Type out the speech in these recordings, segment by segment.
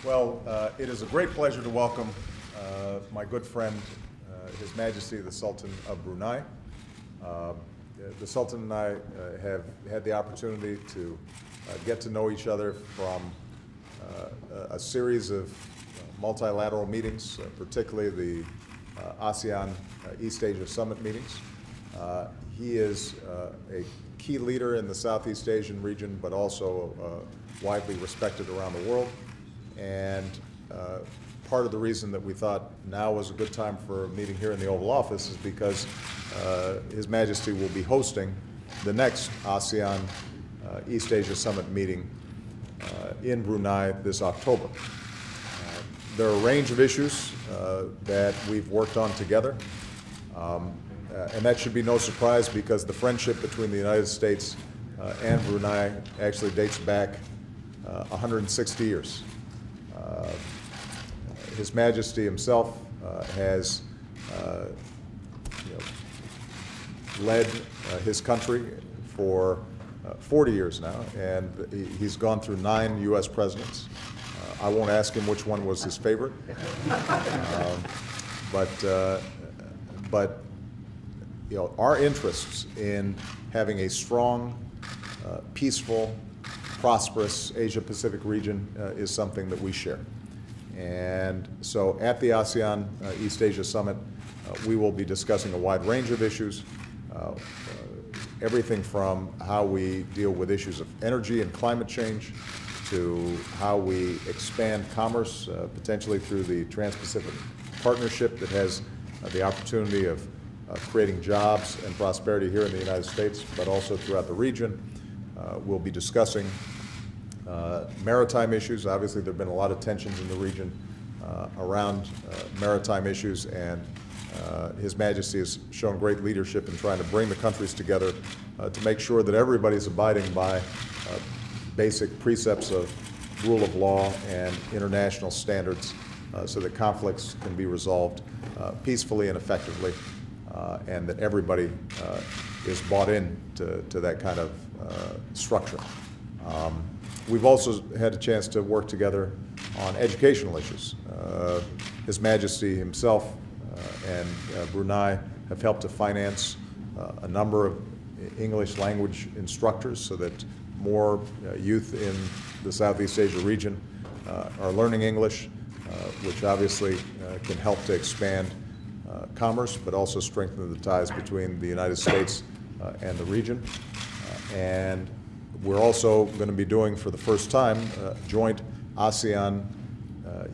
Well, it is a great pleasure to welcome my good friend, His Majesty the Sultan of Brunei. The Sultan and I have had the opportunity to get to know each other from a series of multilateral meetings, particularly the ASEAN East Asia Summit meetings. He is a key leader in the Southeast Asian region, but also widely respected around the world. And part of the reason that we thought now was a good time for a meeting here in the Oval Office is because His Majesty will be hosting the next ASEAN East Asia Summit meeting in Brunei this October. There are a range of issues that we've worked on together, and that should be no surprise because the friendship between the United States and Brunei actually dates back 160 years. His Majesty himself has led his country for 40 years now, and he's gone through 9 U.S. presidents. I won't ask him which one was his favorite, but our interests in having a strong, peaceful, prosperous Asia-Pacific region is something that we share. And so at the ASEAN East Asia Summit, we will be discussing a wide range of issues, everything from how we deal with issues of energy and climate change to how we expand commerce, potentially through the Trans-Pacific Partnership that has the opportunity of creating jobs and prosperity here in the United States, but also throughout the region. We'll be discussing maritime issues. Obviously, there have been a lot of tensions in the region around maritime issues, and His Majesty has shown great leadership in trying to bring the countries together to make sure that everybody's abiding by basic precepts of rule of law and international standards so that conflicts can be resolved peacefully and effectively, and that everybody is bought in to that kind of structure. We've also had a chance to work together on educational issues. His Majesty himself and Brunei have helped to finance a number of English language instructors so that more youth in the Southeast Asia region are learning English, which obviously can help to expand commerce, but also strengthen the ties between the United States and the region. And we're also going to be doing, for the first time, joint ASEAN,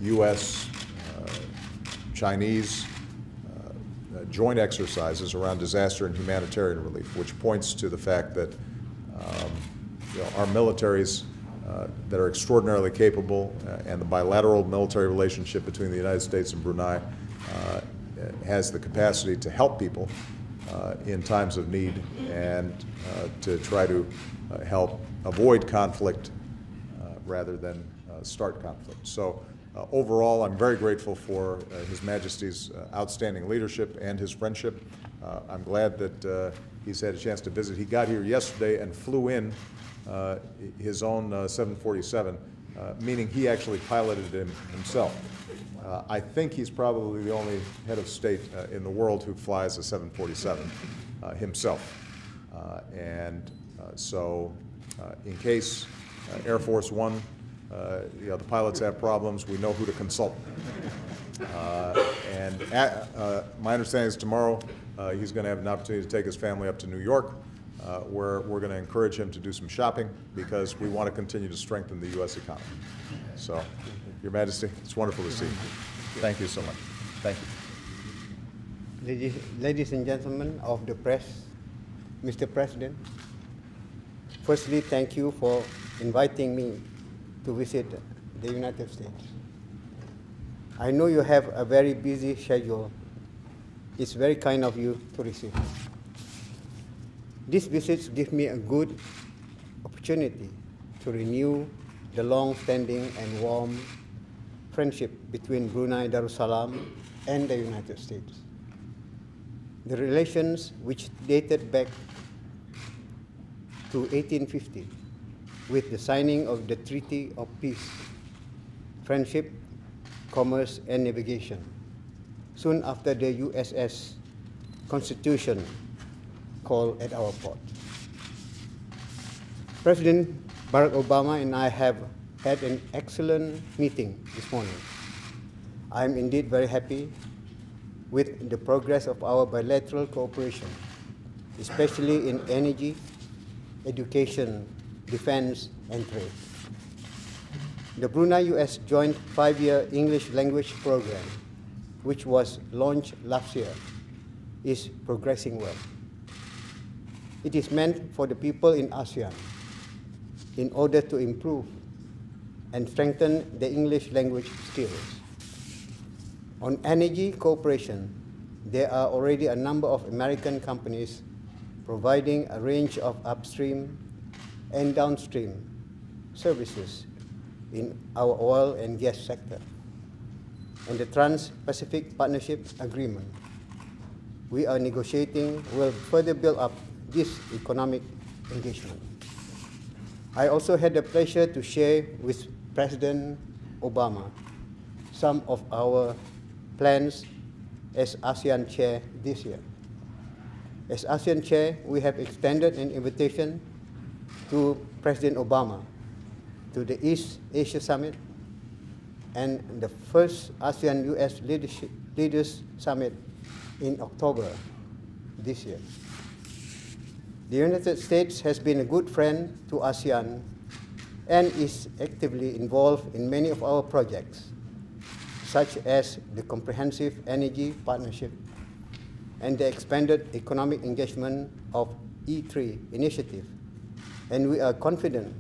U.S., Chinese joint exercises around disaster and humanitarian relief, which points to the fact that our militaries that are extraordinarily capable and the bilateral military relationship between the United States and Brunei has the capacity to help people in times of need and to try to help avoid conflict rather than start conflict. So overall, I'm very grateful for His Majesty's outstanding leadership and his friendship. I'm glad that he's had a chance to visit. He got here yesterday and flew in his own 747, meaning he actually piloted it himself. I think he's probably the only head of state in the world who flies a 747 himself. So in case Air Force One, the pilots have problems, we know who to consult. My understanding is tomorrow he's going to have an opportunity to take his family up to New York, where we're going to encourage him to do some shopping because we want to continue to strengthen the U.S. economy. So, Your Majesty, it's wonderful to see you. Thank you so much. Thank you. Ladies and gentlemen of the press, Mr. President, firstly, thank you for inviting me to visit the United States. I know you have a very busy schedule. It's very kind of you to receive. These visits give me a good opportunity to renew the long-standing and warm friendship between Brunei Darussalam and the United States. The relations, which dated back to 1850 with the signing of the Treaty of Peace, friendship, commerce, and navigation, soon after the USS Constitution called at our port. President Barack Obama and I have had an excellent meeting this morning. I am indeed very happy with the progress of our bilateral cooperation, especially in energy, education, defense, and trade. The Brunei-US Joint 5-Year English Language Program, which was launched last year, is progressing well. It is meant for the people in ASEAN in order to improve and strengthen the English language skills. On energy cooperation, there are already a number of American companies providing a range of upstream and downstream services in our oil and gas sector. And the Trans-Pacific Partnership Agreement we are negotiating will further build up this economic engagement. I also had the pleasure to share with President Obama some of our plans as ASEAN Chair this year. As ASEAN Chair, we have extended an invitation to President Obama to the East Asia Summit and the first ASEAN-US Leaders Summit in October this year. The United States has been a good friend to ASEAN and is actively involved in many of our projects, such as the Comprehensive Energy Partnership and the expanded economic engagement of E3 initiative. And we are confident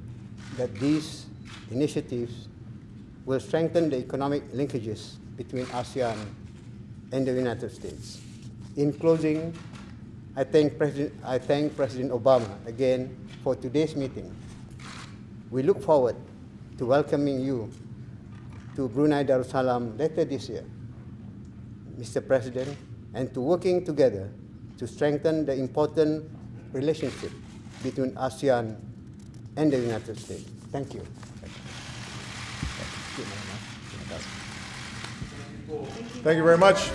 that these initiatives will strengthen the economic linkages between ASEAN and the United States. In closing, I thank President Obama again for today's meeting. We look forward to welcoming you to Brunei Darussalam later this year, Mr. President, and to working together to strengthen the important relationship between ASEAN and the United States. Thank you. Thank you very much.